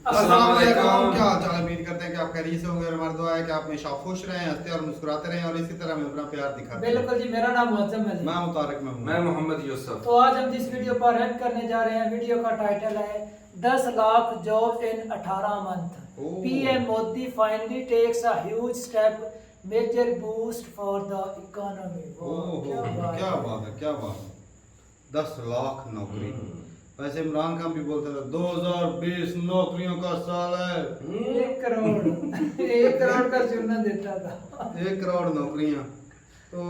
अस्सलाम वालेकुम। क्या हाल चाल? उम्मीद करते हैं कि आप खैरियत से होंगे और हमारी दुआ है कि आप हमेशा खुश रहें, हंसते और मुस्कुराते रहें और इसी तरह हमें अपना प्यार दिखाते रहें। बिल्कुल जी, मेरा नाम मुअज्जम है जी। मैं मुतारिक में मैं हूँ। मोहम्मद यूसुफ। तो आज हम जिस वीडियो पर हेल्प करने जा रहे हैं, वीडियो का टाइटल है 10 lakh job in 18 month. Oh. PM Modi finally takes a huge step, major boost for the economy. Oh क्या बात क्या है। बात है, क्या बात है। 10 लाख नौकरी। वैसे इमरान खान भी बोलते थे 2020 नौकरियों का साल है। 1 करोड़ 1 करोड़ का चूना देता था। 1 करोड़ नौकरियां। तो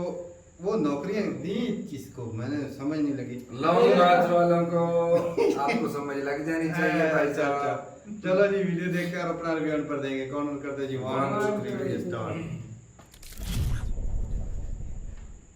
वो नौकरियां दी किसको, मैंने समझ नहीं लगी। लॉन्ग रात वालों को आपको समझ लग जानी चाहिए भाई अच्छा, अच्छा। साहब। चलो जी, वीडियो देखकर अपना रिव्यू पर देंगे। कौन करते हैं जी? 1 2 3 स्टार्ट।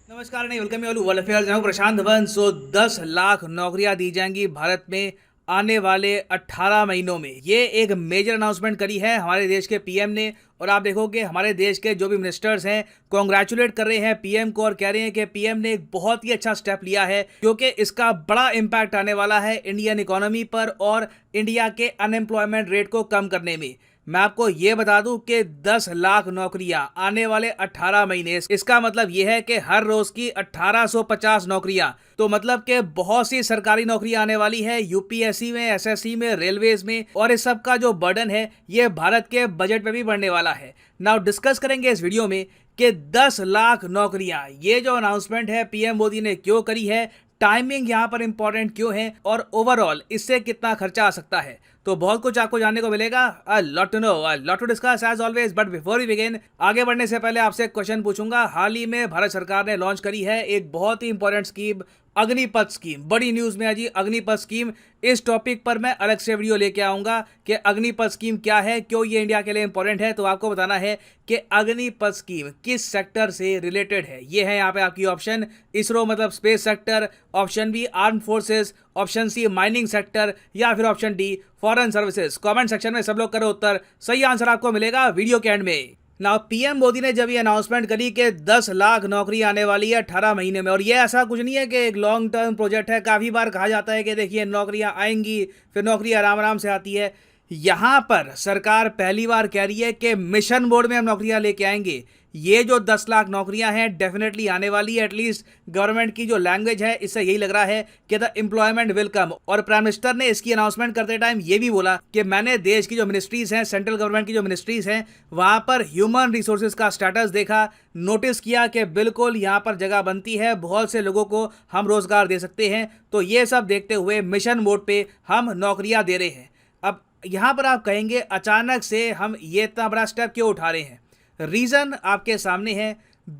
नमस्कार, नहीं वेलकम यू वर्ल्ड अफेयर्स। मैं हूं प्रशांत धवन। 10 लाख नौकरियां दी जाएंगी भारत में आने वाले 18 महीनों में। ये एक मेजर अनाउंसमेंट करी है हमारे देश के पीएम ने। और आप देखोगे हमारे देश के जो भी मिनिस्टर्स हैं कॉन्ग्रेचुलेट कर रहे हैं पीएम को और कह रहे हैं कि पीएम ने एक बहुत ही अच्छा स्टेप लिया है, क्योंकि इसका बड़ा इम्पैक्ट आने वाला है इंडियन इकोनॉमी पर और इंडिया के अनएम्प्लॉयमेंट रेट को कम करने में। मैं आपको ये बता दूं कि 10 लाख नौकरियां आने वाले 18 महीने, इसका मतलब यह है कि हर रोज की 1850 नौकरियां। तो मतलब कि बहुत सी सरकारी नौकरियां आने वाली है यूपीएससी में, एसएससी में, रेलवेज में। और इस सब का जो बर्डन है ये भारत के बजट में भी बढ़ने वाला है। नाउ डिस्कस करेंगे इस वीडियो में कि 10 लाख नौकरियां, ये जो अनाउंसमेंट है पीएम मोदी ने क्यों करी है, टाइमिंग यहाँ पर इंपॉर्टेंट क्यों है और ओवरऑल इससे कितना खर्चा आ सकता है। तो बहुत कुछ आपको जानने को मिलेगा। Lot to know, lot to discuss as always. But before we begin, आगे बढ़ने से पहले आपसे एक क्वेश्चन पूछूंगा। हाल ही में भारत सरकार ने लॉन्च करी है एक बहुत ही इंपॉर्टेंट स्कीम, अग्निपथ स्कीम। बड़ी न्यूज में है जी अग्निपथ स्कीम। इस टॉपिक पर मैं अलग से वीडियो लेके आऊंगा कि अग्निपथ स्कीम क्या है, क्यों ये इंडिया के लिए इंपॉर्टेंट है। तो आपको बताना है कि अग्निपथ स्कीम किस सेक्टर से रिलेटेड है। ये है यहाँ पे आपकी ऑप्शन, इसरो मतलब space sector, option B arm forces, option C mining sector, या फिर option D foreign services. Comment section में सब लोग करो उत्तर, सही आंसर आपको मिलेगा वीडियो के एंड में। नाउ पीएम मोदी ने जब ये अनाउंसमेंट करी कि 10 लाख नौकरी आने वाली है 18 महीने में, और ये ऐसा कुछ नहीं है कि एक लॉन्ग टर्म प्रोजेक्ट है। काफ़ी बार कहा जाता है कि देखिए नौकरियां आएंगी, फिर नौकरी आराम आराम से आती है। यहाँ पर सरकार पहली बार कह रही है कि मिशन मोड में हम नौकरियां लेके आएंगे। ये जो 10 लाख नौकरियां हैं डेफिनेटली आने वाली है। एटलीस्ट गवर्नमेंट की जो लैंग्वेज है इससे यही लग रहा है कि द एम्प्लॉयमेंट विल कम। और प्राइम मिनिस्टर ने इसकी अनाउंसमेंट करते टाइम ये भी बोला कि मैंने देश की जो मिनिस्ट्रीज हैं, सेंट्रल गवर्नमेंट की जो मिनिस्ट्रीज हैं, वहां पर ह्यूमन रिसोर्सेज का स्टेटस देखा, नोटिस किया कि बिल्कुल यहाँ पर जगह बनती है, बहुत से लोगों को हम रोजगार दे सकते हैं। तो ये सब देखते हुए मिशन मोड पे हम नौकरियां दे रहे हैं। अब यहाँ पर आप कहेंगे अचानक से हम ये इतना बड़ा स्टेप क्यों उठा रहे हैं। रीज़न आपके सामने है।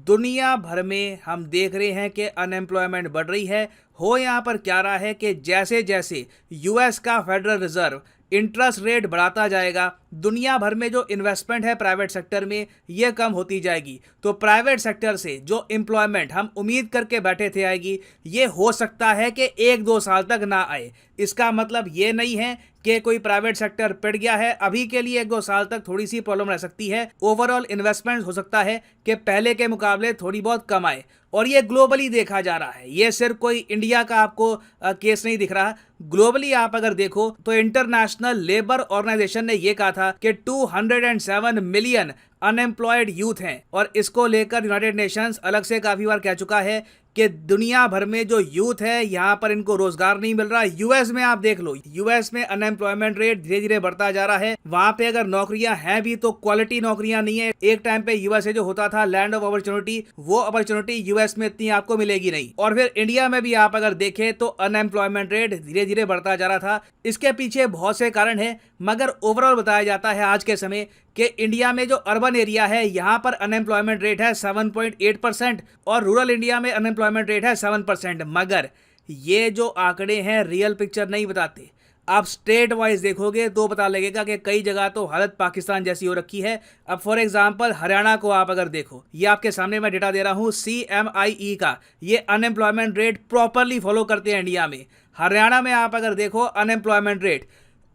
दुनिया भर में हम देख रहे हैं कि अनएम्प्लॉयमेंट बढ़ रही है। हो यहाँ पर क्या रहा है कि जैसे जैसे यूएस का फेडरल रिजर्व इंटरेस्ट रेट बढ़ाता जाएगा, दुनिया भर में जो इन्वेस्टमेंट है प्राइवेट सेक्टर में ये कम होती जाएगी। तो प्राइवेट सेक्टर से जो एम्प्लॉयमेंट हम उम्मीद करके बैठे थे आएगी, ये हो सकता है कि 1-2 साल तक ना आए। इसका मतलब ये नहीं है कि कोई प्राइवेट सेक्टर पिट गया है। अभी के लिए 1-2 साल तक थोड़ी सी प्रॉब्लम रह सकती है। ओवरऑल इन्वेस्टमेंट हो सकता है कि पहले के मुकाबले थोड़ी बहुत कम आए। और ये ग्लोबली देखा जा रहा है, ये सिर्फ कोई इंडिया का आपको केस नहीं दिख रहा। ग्लोबली आप अगर देखो तो इंटरनेशनल लेबर ऑर्गेनाइजेशन ने यह कहा था कि 207 मिलियन अनएम्प्लॉयड यूथ हैं। और इसको लेकर यूनाइटेड नेशंस अलग से काफी बार कह चुका है कि दुनिया भर में जो यूथ है यहाँ पर इनको रोजगार नहीं मिल रहा। यूएस में आप देख लो, यूएस में अनएम्प्लॉयमेंट रेट धीरे धीरे बढ़ता जा रहा है। वहां पे अगर नौकरियां हैं भी तो क्वालिटी नौकरियां नहीं है। एक टाइम पे यूएसए जो होता था लैंड ऑफ अपॉर्चुनिटी, वो अपॉर्चुनिटी यूएस में इतनी आपको मिलेगी नहीं। और फिर इंडिया में भी आप अगर देखें तो अनएम्प्लॉयमेंट रेट धीरे धीरे बढ़ता जा रहा था। इसके पीछे बहुत से कारण है, मगर ओवरऑल बताया जाता है आज के समय कि इंडिया में जो अर्बन एरिया है यहाँ पर अनएम्प्लॉयमेंट रेट है 7.8% और रूरल इंडिया में अनएम्प्लॉयमेंट रेट है 7%। मगर ये जो आंकड़े हैं रियल पिक्चर नहीं बताते। आप स्टेट वाइज देखोगे तो पता लगेगा कि कई जगह तो हालत पाकिस्तान जैसी हो रखी है। अब फॉर एग्जांपल हरियाणा को आप अगर देखो, ये आपके सामने मैं डेटा दे रहा हूँ CMIE का, ये अनएम्प्लॉयमेंट रेट प्रॉपरली फॉलो करते हैं इंडिया में। हरियाणा में आप अगर देखो अनएम्प्लॉयमेंट रेट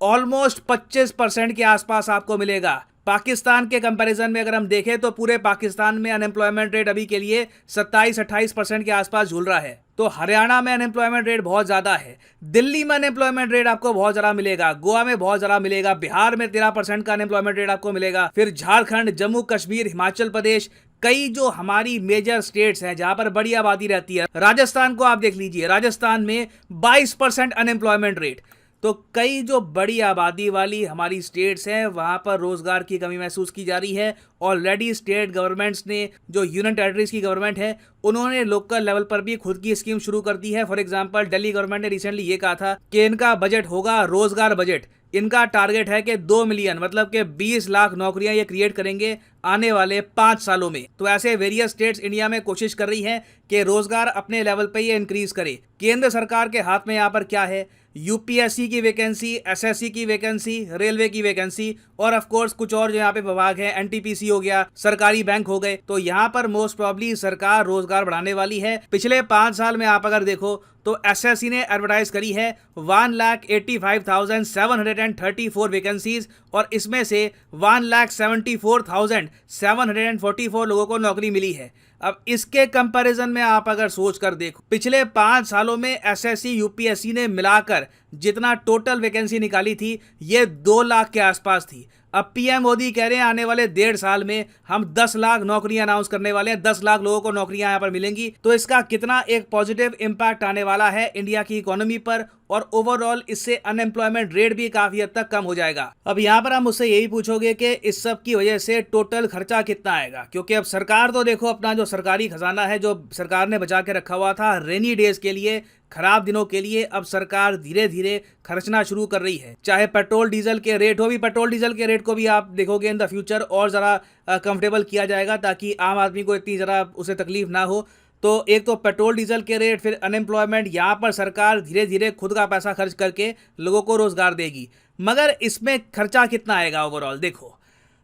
ऑलमोस्ट 25% के आसपास आपको मिलेगा। पाकिस्तान के कंपैरिजन में अगर हम देखें तो पूरे पाकिस्तान में अनएम्प्लॉयमेंट रेट अभी के लिए 27-28% के आसपास झूल रहा है। तो हरियाणा में अनएम्प्लॉयमेंट रेट बहुत ज़्यादा है, दिल्ली में अनएम्प्लॉयमेंट रेट आपको बहुत ज़्यादा मिलेगा, गोवा में बहुत ज़्यादा मिलेगा, बिहार में 13% का अनएम्प्लॉयमेंट रेट आपको मिलेगा, फिर झारखंड, जम्मू कश्मीर, हिमाचल प्रदेश, कई जो हमारी मेजर स्टेट्स हैं जहां पर बड़ी आबादी रहती है, राजस्थान को आप देख लीजिए, राजस्थान में 22% अनएम्प्लॉयमेंट रेट। तो कई जो बड़ी आबादी वाली हमारी स्टेट्स हैं वहां पर रोजगार की कमी महसूस की जा रही है। ऑलरेडी स्टेट गवर्नमेंट्स ने, जो यूनियन टेरिटरीज की गवर्नमेंट है, उन्होंने लोकल लेवल पर भी खुद की स्कीम शुरू कर दी है। फॉर एग्जांपल दिल्ली गवर्नमेंट ने रिसेंटली ये कहा था कि इनका बजट होगा रोजगार बजट। इनका टारगेट है कि 2 मिलियन मतलब कि 20 लाख नौकरियां ये क्रिएट करेंगे आने वाले 5 सालों में। तो ऐसे वेरियस स्टेट्स इंडिया में कोशिश कर रही हैं कि रोजगार अपने लेवल पे ये इंक्रीज करे। केंद्र सरकार के हाथ में यहाँ पर क्या है, यूपीएससी की वैकेंसी, एसएससी की वैकेंसी, रेलवे की वैकेंसी और ऑफ कोर्स कुछ और जो यहाँ पे विभाग है, एनटीपीसी हो गया, सरकारी बैंक हो गए। तो यहाँ पर मोस्ट प्रॉब्ली सरकार रोजगार बढ़ाने वाली है। पिछले 5 साल में आप अगर देखो तो एसएससी ने एडवर्टाइज करी है 1,85,734 वैकेंसीज और इसमें से 1,74,744 लोगों को नौकरी मिली है। अब इसके कंपैरिजन में आप अगर सोच कर देखो, पिछले 5 सालों में एसएससी यूपीएससी ने मिलाकर जितना टोटल वैकेंसी निकाली थी ये 2 लाख के आसपास थी। अब पीएम मोदी कह रहे हैं आने वाले 1.5 साल में हम 10 लाख नौकरियां अनाउंस करने वाले हैं, 10 लाख लोगों को नौकरियां यहां पर मिलेंगी। तो इसका कितना एक पॉजिटिव इंपैक्ट आने वाला है इंडिया की इकोनॉमी पर और ओवरऑल इससे अनएम्प्लॉयमेंट रेट भी काफी हद तक कम हो जाएगा। अब यहाँ पर हम मुझसे यही पूछोगे कि इस सब की वजह से टोटल खर्चा कितना आएगा, क्योंकि अब सरकार तो देखो अपना जो सरकारी खजाना है जो सरकार ने बचा के रखा हुआ था रेनी डेज के लिए, खराब दिनों के लिए, अब सरकार धीरे धीरे खर्चना शुरू कर रही है। चाहे पेट्रोल डीजल के रेट हो, भी पेट्रोल डीजल के रेट को भी आप देखोगे इन द फ्यूचर और ज़रा कंफर्टेबल किया जाएगा ताकि आम आदमी को इतनी ज़रा उसे तकलीफ ना हो। तो एक तो पेट्रोल डीजल के रेट, फिर अनएम्प्लॉयमेंट, यहाँ पर सरकार धीरे धीरे खुद का पैसा खर्च करके लोगों को रोजगार देगी। मगर इसमें खर्चा कितना आएगा ओवरऑल देखो,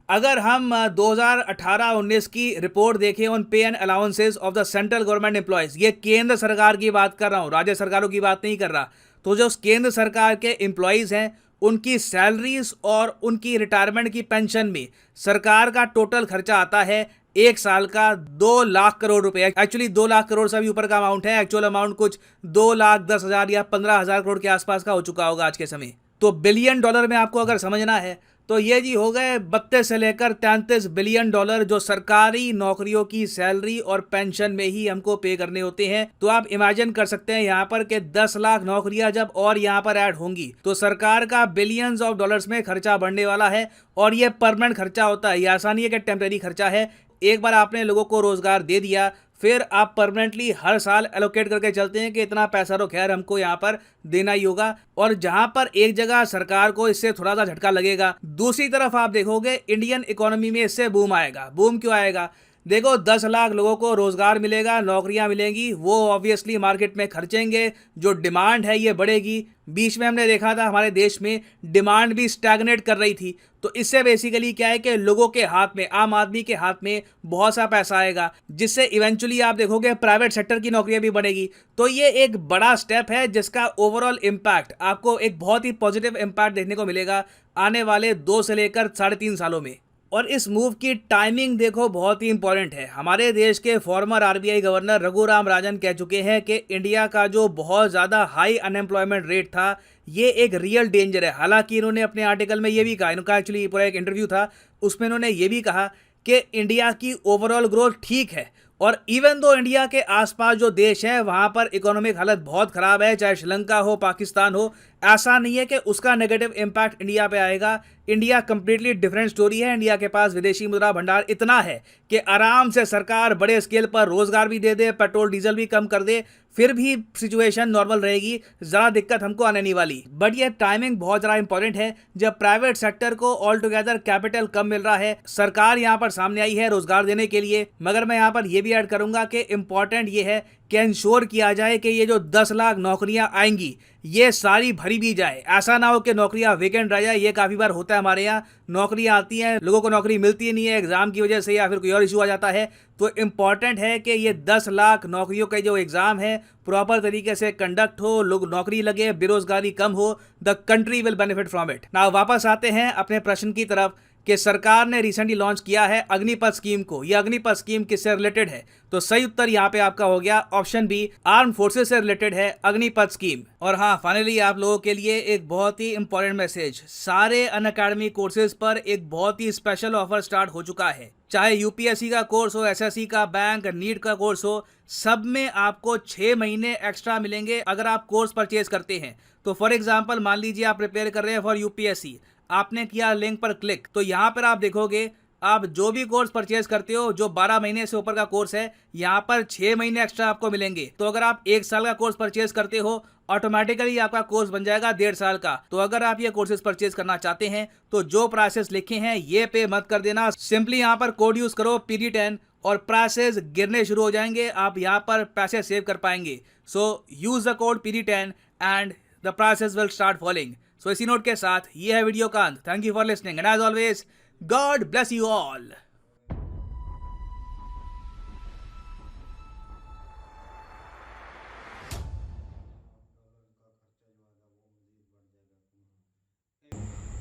अगर हम 2018-19 की रिपोर्ट देखें ऑन पे and allowances of the central government employees, ये केंद्र सरकार की बात कर रहा हूँ, राज्य सरकारों की बात नहीं कर रहा। तो जो केंद्र सरकार के एम्प्लॉयज हैं उनकी सैलरीज और उनकी रिटायरमेंट की पेंशन में सरकार का टोटल खर्चा आता है 1 साल का 2 लाख करोड़ रुपए। एक्चुअली 2 लाख करोड़ से भी ऊपर का अमाउंट है, एक्चुअल अमाउंट कुछ 2,10,000 या 15,000 करोड़ के आसपास का हो चुका होगा आज के समय। तो बिलियन डॉलर में आपको अगर समझना है तो ये जी हो गए 32 से लेकर 33 बिलियन डॉलर जो सरकारी नौकरियों की सैलरी और पेंशन में ही हमको पे करने होते हैं। तो आप इमेजिन कर सकते हैं यहाँ पर कि 10 लाख नौकरियां जब और यहाँ पर ऐड होंगी तो सरकार का बिलियंस ऑफ डॉलर्स में खर्चा बढ़ने वाला है। और ये परमानेंट खर्चा होता है, ये आसानी है कि टेम्परेरी खर्चा है। एक बार आपने लोगों को रोजगार दे दिया फिर आप परमानेंटली हर साल एलोकेट करके चलते हैं कि इतना पैसा तो खैर हमको यहाँ पर देना ही होगा। और जहां पर एक जगह सरकार को इससे थोड़ा सा झटका लगेगा, दूसरी तरफ आप देखोगे इंडियन इकोनॉमी में इससे बूम आएगा। बूम क्यों आएगा? देखो 10 लाख लोगों को रोजगार मिलेगा, नौकरियां मिलेंगी, वो ऑब्वियसली मार्केट में खर्चेंगे, जो डिमांड है ये बढ़ेगी। बीच में हमने देखा था हमारे देश में डिमांड भी स्टैग्नेट कर रही थी। तो इससे बेसिकली क्या है कि लोगों के हाथ में, आम आदमी के हाथ में बहुत सा पैसा आएगा, जिससे इवेंचुअली आप देखोगे प्राइवेट सेक्टर की नौकरियां भी बढ़ेगी। तो ये एक बड़ा स्टेप है जिसका ओवरऑल इम्पैक्ट आपको एक बहुत ही पॉजिटिव इम्पैक्ट देखने को मिलेगा आने वाले 2 से लेकर 3.5 सालों में। और इस मूव की टाइमिंग देखो बहुत ही इंपॉर्टेंट है। हमारे देश के farmer RBI governor Raghuram Rajan कह चुके हैं कि इंडिया का जो बहुत ज़्यादा हाई अनएम्प्लॉयमेंट रेट था ये एक रियल डेंजर है। हालांकि इन्होंने अपने आर्टिकल में ये भी कहा, इनका एक्चुअली पूरा एक इंटरव्यू था उसमें इन्होंने ये भी कहा कि इंडिया की ओवरऑल ग्रोथ ठीक है और इवन दो इंडिया के आसपास जो देश हैं वहाँ पर इकोनॉमिक हालत बहुत ख़राब है, चाहे श्रीलंका हो, पाकिस्तान हो, ऐसा नहीं है कि उसका नेगेटिव इम्पैक्ट इंडिया पे आएगा। इंडिया कंप्लीटली डिफरेंट स्टोरी है। इंडिया के पास विदेशी मुद्रा भंडार इतना है कि आराम से सरकार बड़े स्केल पर रोजगार भी दे दे, पेट्रोल डीजल भी कम कर दे, फिर भी सिचुएशन नॉर्मल रहेगी, ज़्यादा दिक्कत हमको आने नहीं वाली। बट ये टाइमिंग बहुत ज़्यादा इंपॉर्टेंट है। जब प्राइवेट सेक्टर को ऑल टुगेदर कैपिटल कम मिल रहा है, सरकार यहाँ पर सामने आई है रोजगार देने के लिए, मगर मैं यहाँ पर यह भी ऐड करूंगा कि इंपॉर्टेंट ये है कि इंश्योर किया जाए कि ये जो 10 लाख नौकरियां आएंगी ये सारी भरी भी जाए। ऐसा ना हो कि नौकरियां वेकेंट रह जाए। ये काफ़ी बार होता है हमारे यहाँ, नौकरियां आती हैं, लोगों को नौकरी मिलती नहीं है एग्ज़ाम की वजह से या फिर कोई और इशू आ जाता है। तो इम्पॉर्टेंट है कि ये 10 लाख नौकरियों का जो एग्ज़ाम है प्रॉपर तरीके से कंडक्ट हो, लोग नौकरी लगे, बेरोजगारी कम हो, the country will benefit from it. ना वापस आते हैं अपने प्रश्न की तरफ कि सरकार ने रिसेंटली लॉन्च किया है अग्निपथ स्कीम को। यह अग्निपथ स्कीम किससे रिलेटेड है? तो सही उत्तर यहाँ पे आपका हो गया ऑप्शन बी, आर्म फोर्सेस से रिलेटेड है अग्निपथ स्कीम। और हाँ, फाइनली आप लोगों के लिए एक बहुत ही इंपॉर्टेंट मैसेज, सारे अनअकैडमी कोर्सेज पर एक बहुत ही स्पेशल ऑफर स्टार्ट हो चुका है। चाहे यूपीएससी का कोर्स हो, एसएससी का, बैंक, नीट का कोर्स हो, सब में आपको 6 महीने एक्स्ट्रा मिलेंगे अगर आप कोर्स परचेज करते हैं। तो फॉर एग्जाम्पल मान लीजिए आप प्रिपेयर कर रहे हैं फॉर यूपीएससी, आपने किया लिंक पर क्लिक, तो यहाँ पर आप देखोगे आप जो भी कोर्स परचेज करते हो, जो 12 महीने से ऊपर का कोर्स है, यहाँ पर 6 महीने एक्स्ट्रा आपको मिलेंगे। तो अगर आप 1 साल का कोर्स परचेज करते हो, ऑटोमेटिकली आपका कोर्स बन जाएगा 1.5 साल का। तो अगर आप ये कोर्सेज परचेज करना चाहते हैं तो जो प्राइसेस लिखे हैं ये पे मत कर देना, सिंपली यहाँ पर कोड यूज करो PD10 और प्राइसेस गिरने शुरू हो जाएंगे, आप यहाँ पर पैसे सेव कर पाएंगे। So use the code PD10 and the prices will start falling. So इसी नोट के साथ ये है वीडियो का अंत। Thank you for listening and as always God bless you all.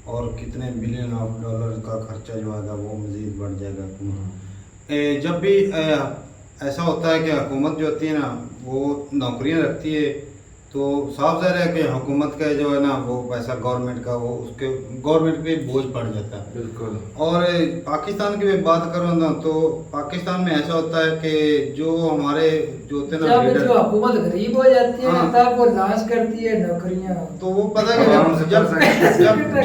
और कितने बिलियन ऑफ डॉलर का खर्चा जो आएगा वो मज़ीद बढ़ जाएगा। जब भी ऐसा होता है कि हुकूमत जो होती है ना वो नौकरियां रखती है, तो साफ ज़ाहिर है कि हुकूमत का जो है ना वो पैसा गवर्नमेंट का वो उसके गवर्नमेंट पे बोझ पड़ जाता है। बिल्कुल। और पाकिस्तान की मैं बात करूँ ना तो पाकिस्तान में ऐसा होता है कि जो हमारे जो होते हैं ना जब जो हुकूमत गरीब हो जाती है तब वो लॉन्च करती है नौकरियां। तो वो पता है कि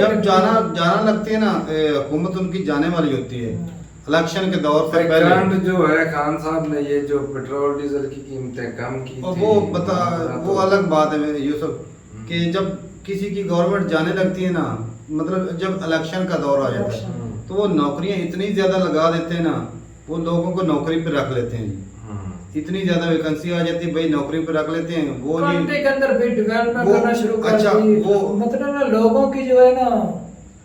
जब जाना लगती है ना हुकूमत उनकी जाने वाली होती है इलेक्शन के दौर से पहले। जो है खान साहब ने ये जो पेट्रोल डीजल की कीमतें कम की और वो अलग बात है यूसुफ कि जब किसी की गवर्नमेंट जाने लगती है ना, मतलब जब इलेक्शन का दौर आ जाता है तो वो नौकरियां इतनी ज्यादा लगा देते हैं ना, वो लोगों को नौकरी पे रख लेते हैं। इतनी ज्यादा वैकेंसी आ जाती है, भाई नौकरी पे रख लेते हैं। वो कंट्री के अंदर भी डेवलपमेंट करना शुरू कर अच्छा दी। वो मतलब ना लोगों की जो है ना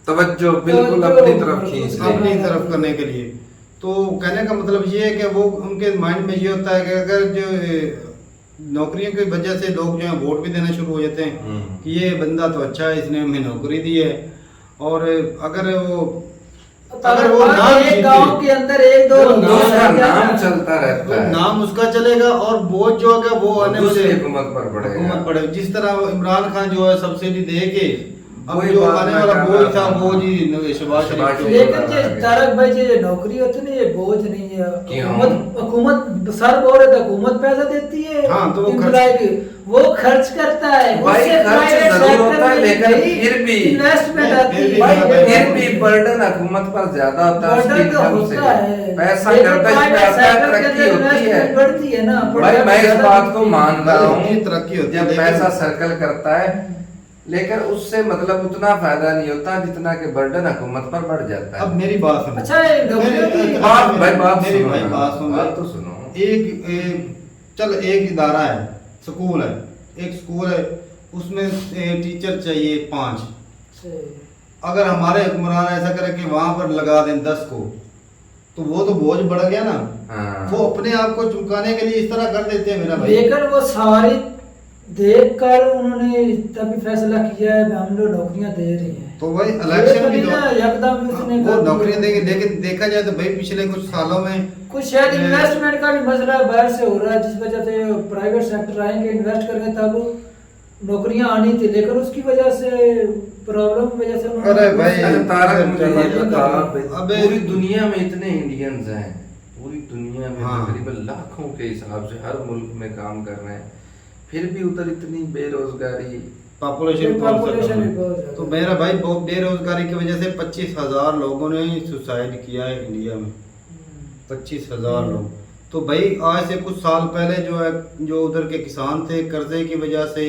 तवज्जो बिल्कुल अपनी तरफ खींच ली। अपनी तरफ करने के लिए। तो कहने का मतलब ये है कि वो उनके माइंड में ये होता है कि अगर जो नौकरियों की वजह से लोग जो है वोट भी देना शुरू हो जाते हैं कि ये बंदा तो अच्छा है, इसने हमें नौकरी दी है। और अगर वो नाम एक गांव के अंदर एक दो नाम चलता रहता तो है, नाम उसका चलेगा और बोझ जो होगा वो आने वाले हुकूमत पर पड़ेगा। जिस तरह इमरान खान जो है सब्सिडी दे के अब वही जो बात आने मैं वाला कर बोझ रहा था था। वो जी शहबाज शरीफ लेकिन ये तारक भाई जी नौकरी होती है ना ये बोझ नहीं है। क्यों? हुकूमत सर बोल रहे थे हुकूमत पैसा देती है। हाँ, तो वो एम्प्लॉय की वो खर्च करता है। भाई उससे खर्च private जरूर sector होता है, में लेकिन नहीं, फिर भी इन्वेस्टमेंट आती फिर है। भी भाई, फिर भी बर्डन हुकूमत पर ज्यादा होता है उसकी बर्डन तो इनकम से। होता है। पैसा लेकिन गर्दश पे private आता है, sector के तरक्की अंदर होती है। investment बढ़ती है ना। भाई मैं इस बात को मान रहा हूँ, तरक्की होती है, जब लेकिन- पैसा सर्कल करता है, लेकिन उससे मतलब उतना फायदा नहीं होता जितना कि बर्डन हुकूमत पर बढ़ जाता है। अब मेरी बात सुनो। अच्छा, ये नौकरियों की- बात भाई बात मेरी सुनो भाई ना, बात सुनो। बात तो सुनो। एक इदारा है, स्कूल है, एक स्कूल है, उसमें टीचर चाहिए 5। अगर हमारे हुक्मरान ऐसा करे कि वहां पर लगा दें 10 को, तो वो तो बोझ बढ़ गया ना। हाँ। वो अपने आप को चुकाने के लिए इस तरह कर देते हैं मेरा भाई। लेकिन वो सारी देख कर उन्होंने तभी फैसला किया है हम लोग नौकरियां दे रहे हैं। तो भाई इलेक्शन की एकदम उसने वो नौकरियां देंगे, लेकिन देखा जाए तो भाई पिछले कुछ सालों में कुछ शायद इन्वेस्टमेंट का भी मसला बाहर से हो रहा है, जिस वजह से प्राइवेट सेक्टर आएंगे इन्वेस्ट करेंगे तब नौकरियां आनी थी, लेकिन उसकी वजह से प्रॉब्लम की वजह से अरे भाई, अरे तारक मुझे ये बता, अबे- पूरी दुनिया में इतने इंडियंस हैं, पूरी दुनिया में हाँ। तकरीबन लाखों के हिसाब से हर मुल्क में काम कर रहे हैं, फिर भी उधर इतनी बेरोजगारी, पॉपुलेशन भी बहुत ज्यादा। तो मेरा भाई बहुत बेरोजगारी की वजह से 25,000 लोगों ने सुसाइड किया है इंडिया में। 25,000 लोग। तो भाई आज से कुछ साल पहले जो है जो उधर के किसान थे कर्जे की वजह से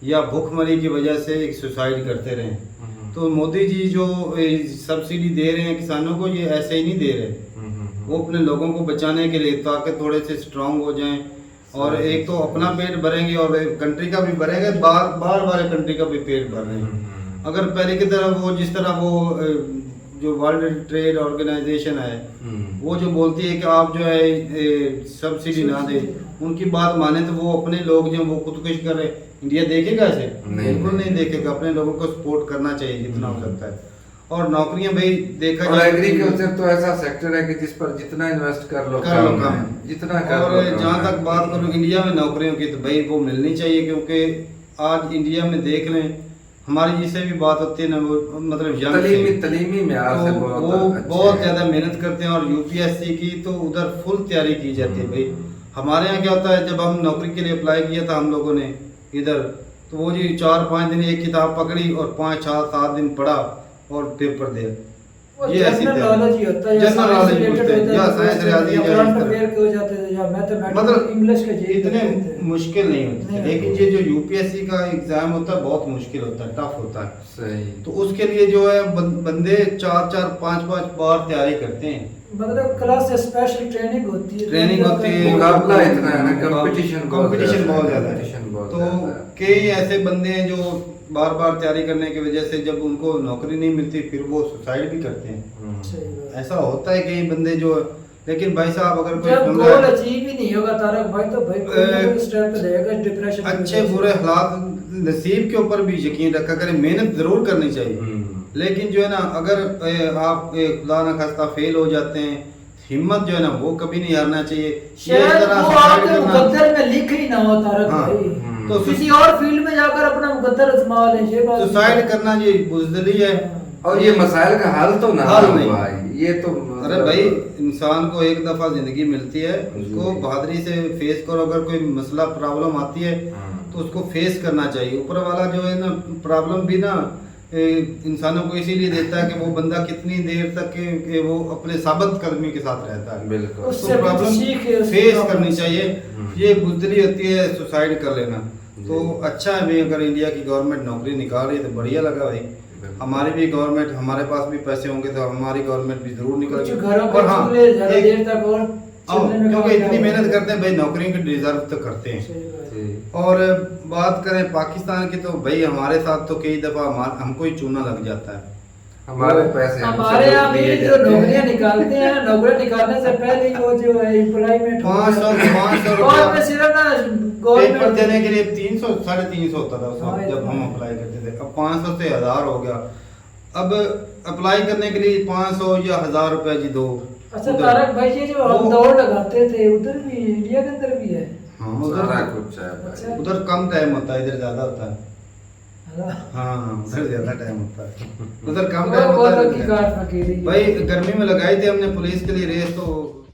या भूखमरी की वजह से सुसाइड करते रहे। तो मोदी जी जो सब्सिडी दे रहे हैं किसानों को, ये ऐसे ही नहीं दे रहे, वो अपने लोगों को बचाने के लिए, ताकि थोड़े से स्ट्रांग हो जाएं और एक तो अपना पेट भरेंगे और कंट्री का भी भरेंगे, बाहर वाले कंट्री का भी पेट भर रहे हैं। अगर पहले की तरह वो जिस तरह वो जो वर्ल्ड ट्रेड ऑर्गेनाइजेशन है वो जो बोलती है कि आप जो है सब्सिडी ना दे, उनकी बात माने तो वो अपने लोग जो वो खुदकुश कर रहे, इंडिया देखेगा ऐसे? बिल्कुल नहीं देखेगा। अपने लोगों को सपोर्ट करना चाहिए जितना हो सकता है। और नौकरियां भाई देखा और जाए एग्रीकल्चर तो ऐसा सेक्टर है कि जिस पर जितना इन्वेस्ट कर लो कम है, जितना कर और लो कम जहाँ है। तक बात करूँ इंडिया में नौकरियों की तो भाई वो मिलनी चाहिए, क्योंकि आज इंडिया में देख लें हमारी जिससे भी बात होती है ना वो मतलब यंग तलीमी म्यार से तो बहुत वो अच्छे बहुत हैं। ज्यादा मेहनत करते हैं। और यूपीएससी की तो उधर फुल तैयारी की जाती है भाई। हमारे यहाँ क्या होता है, जब हम नौकरी के लिए अप्लाई किया था हम लोगों ने इधर, तो वो जी 4-5 दिन एक किताब पकड़ी और 5-6-7 दिन पढ़ा और पेपर दिया। वो ये ऐसी जनरल तैयारी। नॉलेज ही होता है, जनरल नॉलेज पूछते हैं, या साइंस रियाजी या करंट इस तरह। अफेयर के हो जाते थे या मैथमेटिक्स मतलब इंग्लिश के जी इतने मुश्किल नहीं होते, नहीं लेकिन होते। ये जो यूपीएससी का एग्जाम होता है बहुत मुश्किल होता है, टफ होता है। सही। तो उसके लिए जो है बंदे 4-4 5-5 बार तैयारी करते हैं। मतलब क्लास से स्पेशल ट्रेनिंग होती है, ट्रेनिंग होती है, मुकाबला इतना है ना, कंपटीशन कंपटीशन बहुत ज्यादा है। कंपटीशन बहुत तो ज्यादा है। कई ऐसे बंदे हैं जो बार बार तैयारी करने की वजह से जब उनको नौकरी नहीं मिलती फिर वो सुसाइड भी करते हैं। सही बात। ऐसा होता है कई बंदे जो, लेकिन भाई साहब अगर कोई जब सुन गोल रहा है, अचीव ही नहीं होगा तारक भाई तो भाई कोई ना कोई स्टेप पे जाएगा डिप्रेशन की अच्छे वजह से। बुरे हालात नसीब के ऊपर भी यकीन रखा करें, मेहनत जरूर करनी चाहिए। लेकिन जो है ना अगर आप खुदा न खास्ता फेल हो जाते हैं, हिम्मत जो है ना वो कभी नहीं हारना चाहिए। ये शायद तरह वो सुसाइड आपके करना, मुकद्दर में लिख ही ना हो तारक हाँ, भाई, तो किसी और फील्ड में जाकर अपना मुकद्दर आजमा लें, ये बात सुसाइड करना ये बुज़दिली है। और ये मसाइल का हल तो ना हल नहीं। हुआ है। ये तो अरे भाई इंसान को एक दफा जिंदगी मिलती है, उसको जी। बहादुरी से फेस करो। अगर कोई मसला प्रॉब्लम आती है तो उसको फेस करना चाहिए। ऊपर वाला जो है ना प्रॉब्लम भी ना इंसानों को इसीलिए देता है कि वो बंदा कितनी देर तक के वो अपने साबित कदमी के साथ रहता है। बिल्कुल। तो उससे प्रॉब्लम सीख है, उससे फेस प्रॉब्लम करनी से। चाहिए। ये बुज़दिली होती है सुसाइड कर लेना। तो अच्छा है भाई अगर इंडिया की गवर्नमेंट नौकरी निकाल रही है तो बढ़िया लगा भाई। हमारी भी गवर्नमेंट, हमारे पास भी पैसे होंगे तो हमारी गवर्नमेंट भी जरूर कुछ निकालेगी। घरों और पे हाँ, चूल्हे ज्यादा एक- देर तक और चलने में क्योंकि कामयाब इतनी हो मेहनत जाए। करते हैं भाई, नौकरी की डिजर्व तो करते हैं। सही बात। जी। और बात करें पाकिस्तान की तो भाई हमारे साथ तो कई दफा हमको ही चूना लग जाता है। हमारे पैसे हमसे हमारे यहाँ लूट लिए भी जो जाते हैं। नौकरियां निकालते हैं, नौकरियां निकालने से पहले ही वो जो है एम्प्लॉयमेंट 500 और में सिर्फ ना पेपर गवर्नमेंट देने के लिए 300 350 होता था उस हाँ, वक्त जब हम इतना। अप्लाई करते थे। अब 500 से 1000 हो गया। अब अप्लाई करने के लिए 500 या 1000 रुपए जी दो। अच्छा उधर- तारक भाई ये जो हम वो- दौड़ लगाते थे उधर भी इंडिया के अंदर भी है। हाँ सारा उधर कुछ है भाई। अच्छा। उधर कम टाइम होता है, इधर ज्यादा होता है। हाँ। हाँ उधर ज्यादा टाइम होता है, उधर कम वो टाइम होता बोलो कि है। गांठ फकीरी है। भाई गर्मी में लगाई थी हमने पुलिस के लिए रेस, तो